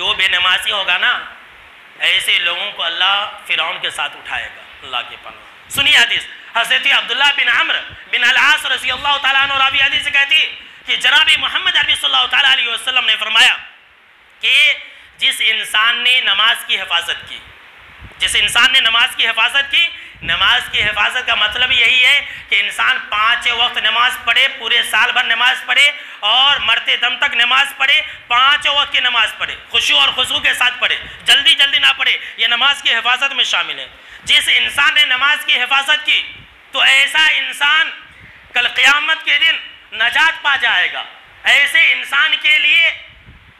جو بے نمازی ہوگا نا ایسے لوگوں کو اللہ فرعون کے ساتھ اٹھائے گا، اللہ کے پناہ۔ سنیے حدیث، حضرت عبداللہ بن عمرو بن العاص رضی اللہ تعالیٰ عنہ راوی حدیث سے کہتی کہ جناب محمد عربی صلی اللہ تعالیٰ علیہ وسلم نے فرمایا کہ جس انسان نے نماز کی حفاظت کی، جس انسان نے نماز کی حفاظت کی، نماز کی حفاظت کا مطلب یہی ہے کہ انسان 5 وقت نماز پڑھے، پورے سال بھر نماز پڑھے اور مرتے دم تک نماز پڑھے، 5 وقت کی نماز پڑھے، خشوع اور خضوع کے ساتھ پڑھے، جلدی جلدی نہ پڑھے، یہ نماز کی حفاظت میں شامل ہے۔ جس انسان نے نماز کی حفاظت کی تو ایسا انسان کل قیامت کے دن نجات پا جائے گا، ایسے انسان کے لیے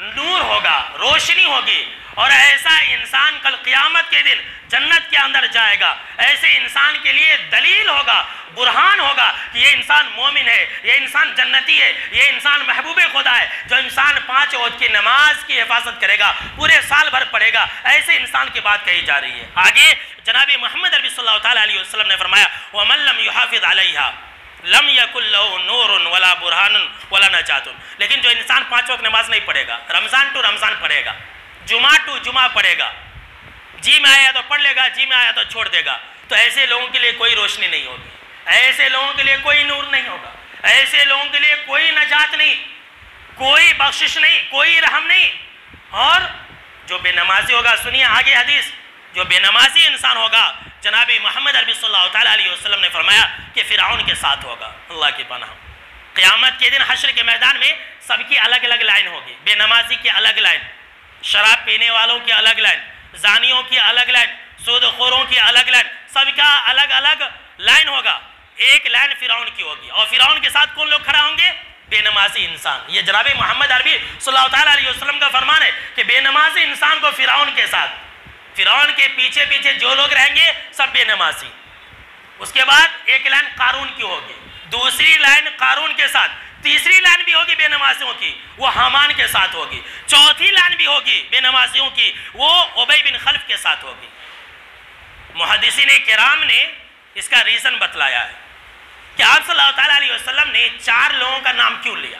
نور ہوگا، روشنی ہوگی، اور ایسا انسان کل قیامت کے دن جنت کے اندر جائے گا، ایسے انسان کے لیے دلیل ہوگا، برہان ہوگا کہ یہ انسان مومن ہے، یہ انسان جنتی ہے، یہ انسان محبوب خدا ہے۔ جو انسان 5 وقت کی نماز کی حفاظت کرے گا، پورے سال بھر پڑھے گا، ایسے انسان کی بات کہی جا رہی ہے۔ آگے جناب محمد عربی صلی اللہ تعالیٰ علیہ وسلم نے فرمایا وَمَن لَمْ يُحَافِظْ عَلَيْهَا لم یکن لہ نور ولا برہان ولا نجات۔ لیکن جو انسان 5 وقت نماز نہیں پڑھے گا، رمضان ٹو رمضان پڑھے گا، جمعہ ٹو جمعہ پڑھے گا، جی میں آیا تو پڑھ لے گا، جی میں آیا تو چھوڑ دے گا، تو ایسے لوگوں کے لیے کوئی روشنی نہیں ہوگی، ایسے لوگوں کے لیے کوئی نور نہیں ہوگا، ایسے لوگوں کے لیے کوئی نجات نہیں، کوئی بخشش نہیں، کوئی رحم نہیں۔ اور جو بے نمازی ہوگا، سنیے آگے حدیث، جو بے نمازی انسان ہوگا جناب محمد عربی صلی اللہ تعالیٰ علیہ وسلم نے فرمایا کہ فرعون کے ساتھ ہوگا، اللہ کی پناہ۔ قیامت کے دن حشر کے میدان میں سب کی الگ الگ لائن ہوگی، بے نمازی کی الگ لائن، شراب پینے والوں کی الگ لائن، زانیوں کی الگ لائن، سود خوروں کی الگ لائن، سب کا الگ الگ لائن ہوگا۔ ایک لائن فرعون کی ہوگی، اور فرعون کے ساتھ کون لوگ کھڑا ہوں گے؟ بے نمازی انسان۔ یہ جناب محمد عربی صلی اللہ تعالیٰ علیہ وسلم کا فرمان ہے کہ بے نمازی انسان کو فرعون کے ساتھ، فرعون کے پیچھے پیچھے جو لوگ رہیں گے سب بے نمازی۔ اس کے بعد ایک لائن قارون کی ہوگی، دوسری لائن قارون کے ساتھ، تیسری لائن بھی ہوگی بے نمازیوں کی، وہ حامان کے ساتھ ہوگی، چوتھی لائن بھی ہوگی بے نمازیوں کی، وہ ابی بن خلف کے ساتھ ہوگی۔ محدثین کرام نے اس کا ریزن بتلایا ہے کہ آپ صلی اللہ تعالیٰ علیہ وسلم نے 4 لوگوں کا نام کیوں لیا۔